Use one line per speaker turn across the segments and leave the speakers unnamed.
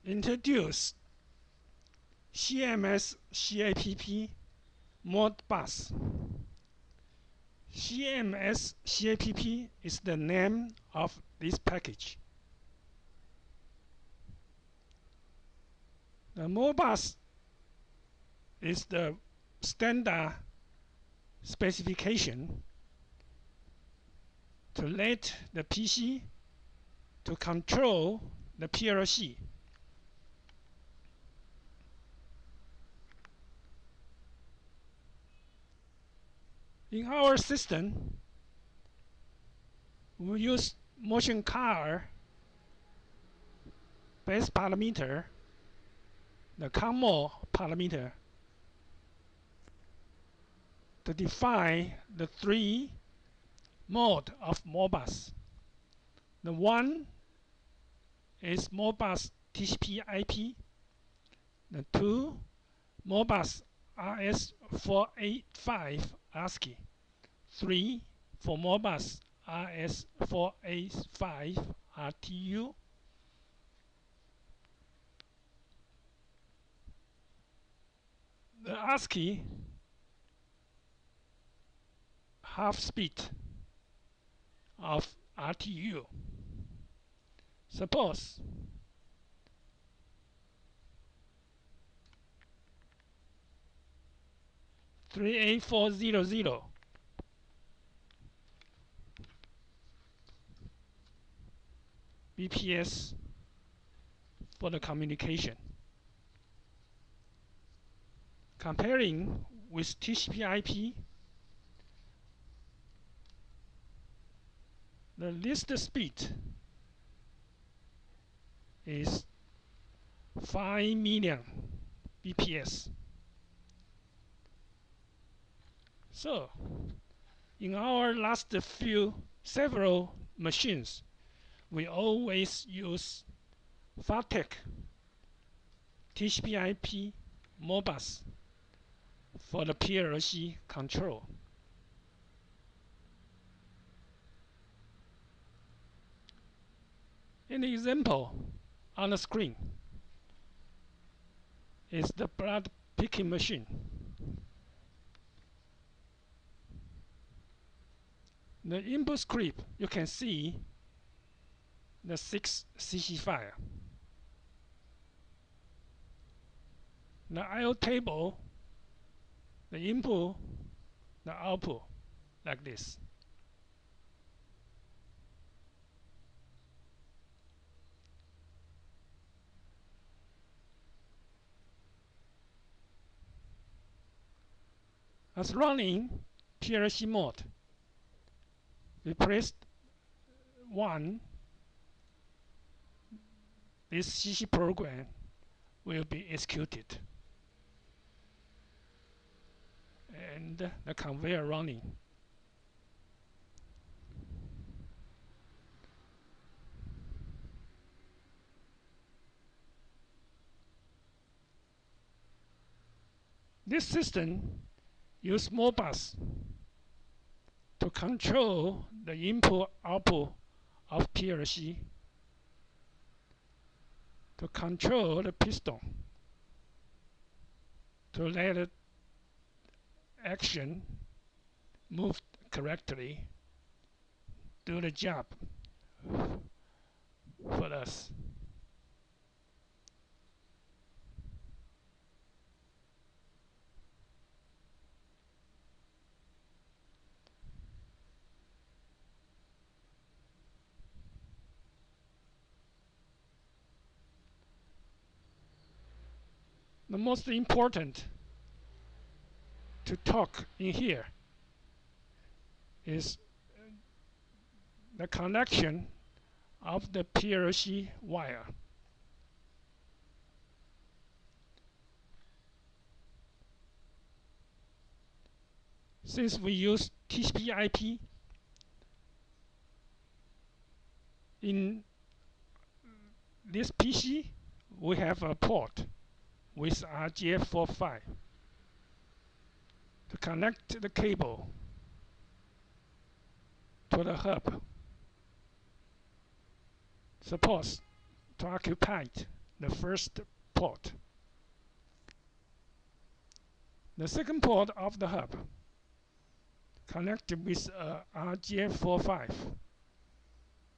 introduce CMSCAPP Modbus. CMSCAPP is the name of this package. The Modbus is the standard specification to let the PC to control the PLC. In our system, we use motion car base parameter, the CMSCAPP parameter, to define the three modes of Modbus. The one is Modbus TCP/IP. The two, Modbus RS485 ASCII. 3 for Modbus RS485 RTU. The ASCII half speed of RTU. Suppose (38400) BPS for the communication. Comparing with TCP/IP, the least speed is 5 million BPS. So, in our last several machines, we always use FATEC TCP/IP Modbus for the PLC control. An example on the screen is the blood picking machine. The input script, you can see the 6cc file. The I/O table, the input, the output, like this. As running PLC mode, we press 1. This CC program will be executed, and the conveyor running. This system uses Modbus to control the input-output of PLC, to control the piston, to let the action move correctly, do the job for us. The most important to talk in here is the connection of the PLC wire. Since we use TCP/IP, in this PC we have a port with RJ45 to connect the cable to the hub. Suppose to occupy the first port. The second port of the hub connected with a RJ45,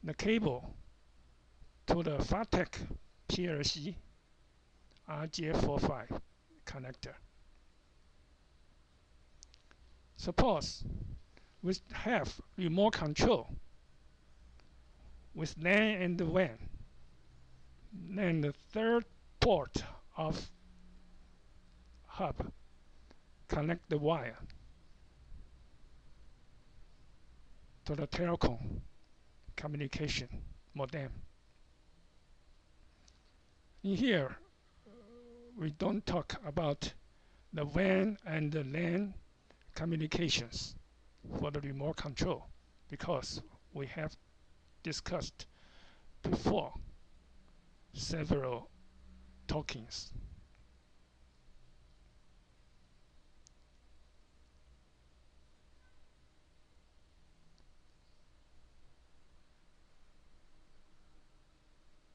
the cable to the FATEC PLC RJ45 connector. Suppose we have remote control with LAN and WAN. Then the third port of hub connect the wire to the telecom communication modem. In here, we don't talk about the WAN and the LAN communications for the remote control because we have discussed before several talkings.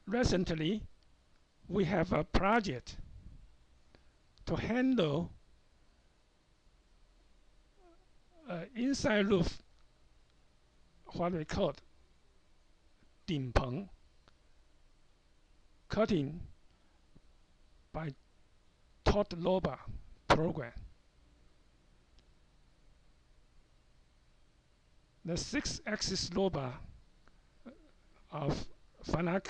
Recently, we have a project to handle inside roof, what we call 顶棚 cutting by Todd Loba program. The 6-axis Loba of FANUC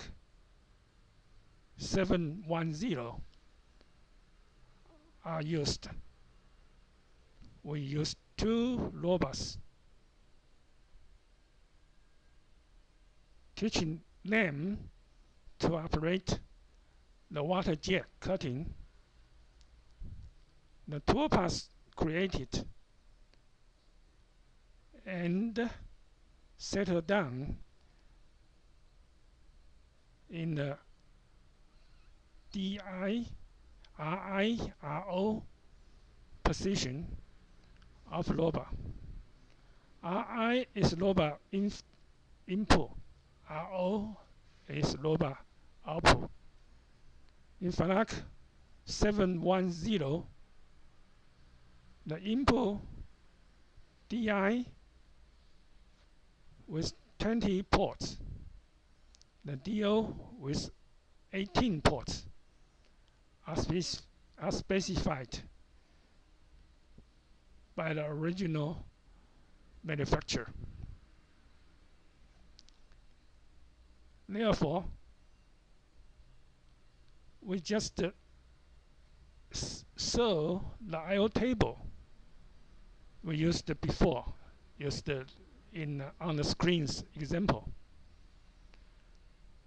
710 are used. We use 2 Lobas, teaching them to operate the water jet cutting. The toolpath created and settled down in the DI, RI, RO position of Loba. RI is Loba input, RO is Loba output. In FANUC 710, the input DI with 20 ports, the DO with 18 ports are specified by the original manufacturer. Therefore, we just saw the I/O table we used before, used in on the screens example.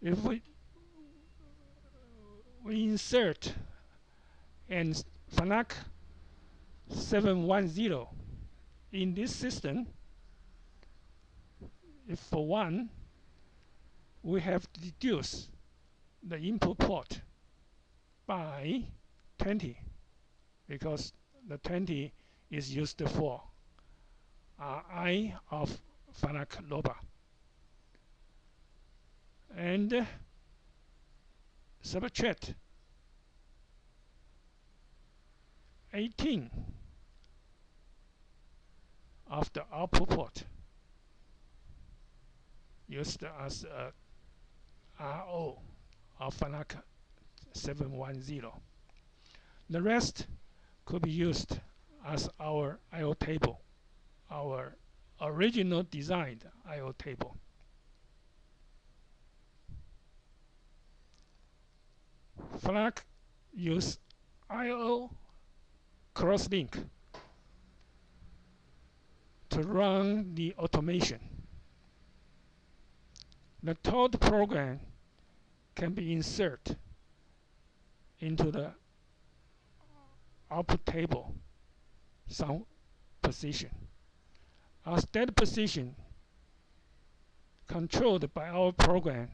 If we insert and FANUC 710 in this system, if for one, we have to reduce the input port by 20 because the 20 is used for RI of FANUC Loba. And subtract 18 of the output port used as a RO of FANUC 710. The rest could be used as our I/O table, our original designed I/O table. FANUC use I/O cross-link to run the automation. The Todd program can be inserted into the output table some position. As that position controlled by our program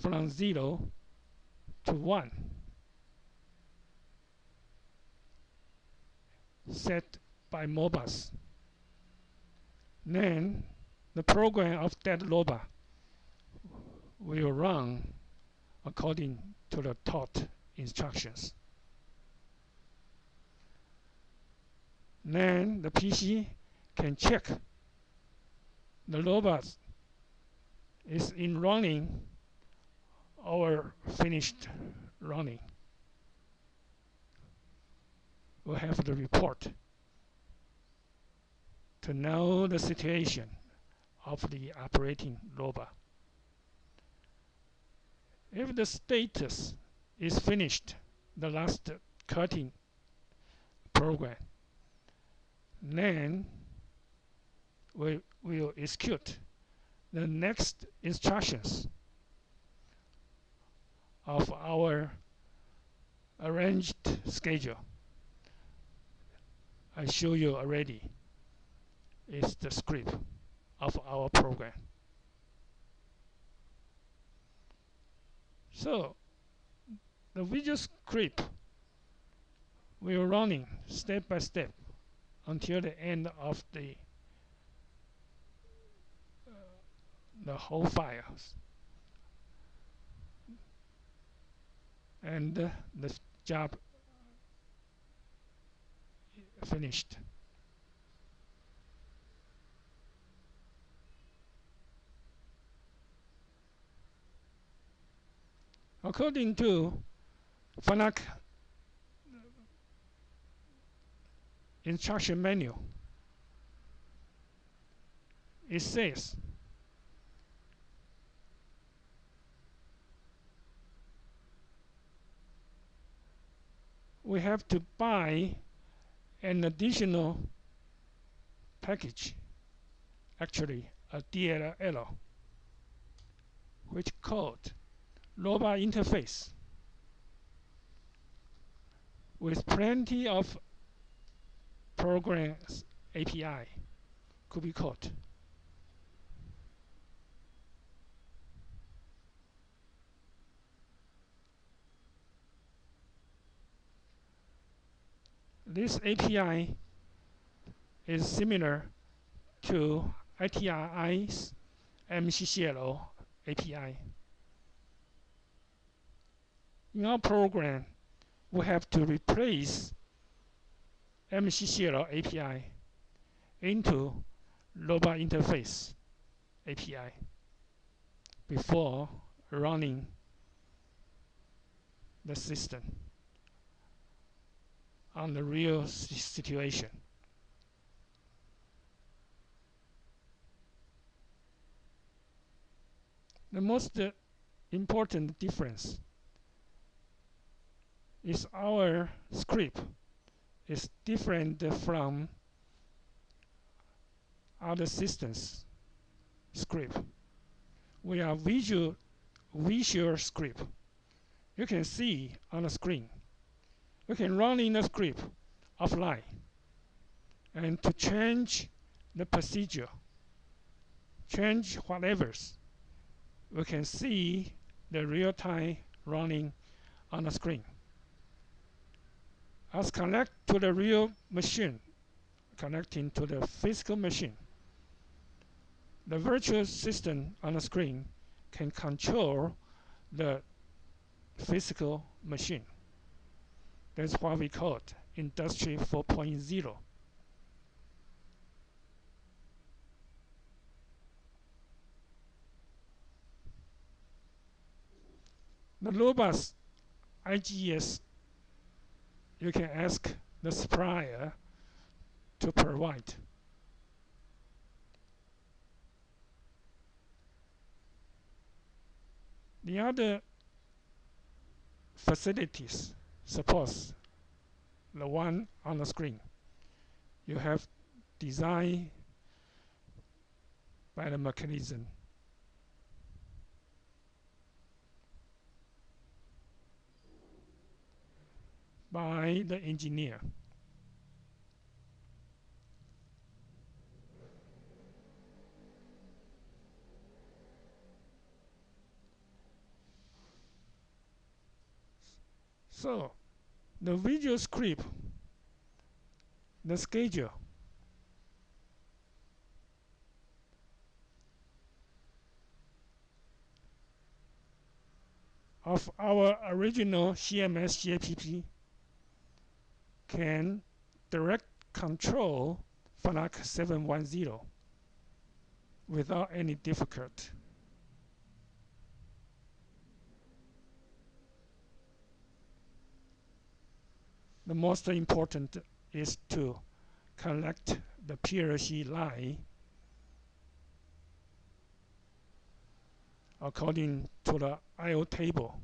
from 0 to 1, set by Modbus. Then the program of that Loba will run according to the taught instructions. Then the PC can check the robot is in running or finished running. We'll have the report to know the situation of the operating robot. If the status is finished, the last cutting program, then we will execute the next instructions of our arranged schedule. I show you already is the script of our program. So the visual script will running step by step until the end of the whole files, and the job finished. According to FANUC instruction manual, it says we have to buy an additional package, actually a DLL, which called robot interface with plenty of programs API could be called. This API is similar to ITRI's MCCLO API. In our program, we have to replace MCCLO API into robot interface API before running the system on the real situation. The most important difference is our script is different from other systems script. We are visual script. You can see on the screen. You can run in the script offline, and to change the procedure, change whatever's, we can see the real-time running on the screen. As connect to the real machine, connecting to the physical machine, the virtual system on the screen can control the physical machine. That's what we call it Industry 4.0. The robust IGS, you can ask the supplier to provide. The other facilities, suppose the one on the screen, you have designed by the mechanism. By the engineer. So the visual script, the schedule, of our original CMSCAPP can direct control FLAC 710 without any difficulty. The most important is to connect the PLC line according to the I/O table,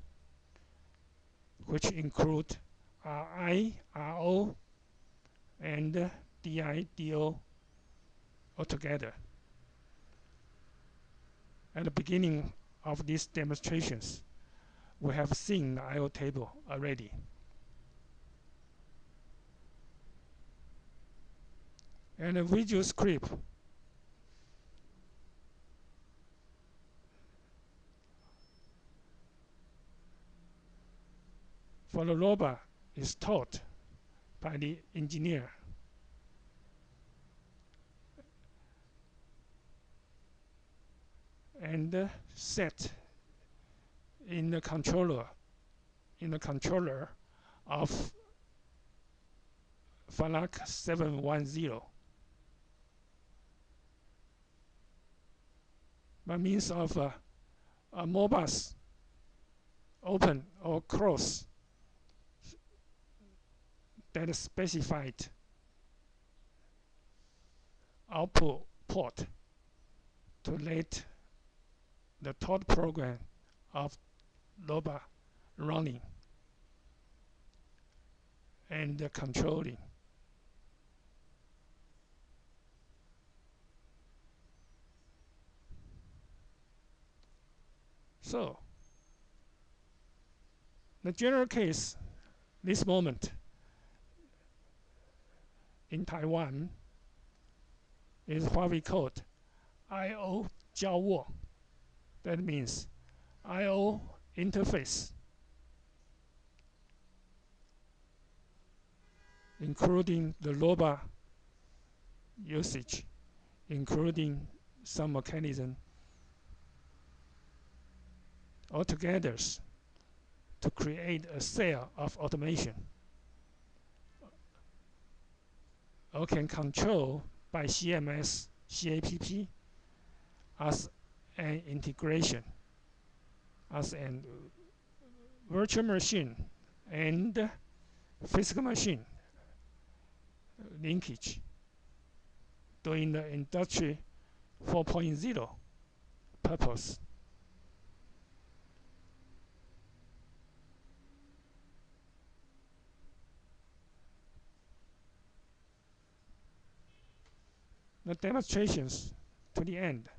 which include RI, RO, and DI, DO altogether. At the beginning of these demonstrations, we have seen the I/O table already. And a visual script for the robot is taught by the engineer. And set in the controller of FLAC 710 by means of a Modbus open or close that specified output port to let the taught program of robot running and controlling. So, the general case, this moment in Taiwan, is what we call I/O 交握. That means I/O interface, including the robot usage, including some mechanism altogether to create a cell of automation, or can control by CMS CAPP as an integration, as a virtual machine and physical machine linkage during the Industry 4.0 purpose. The demonstrations to the end.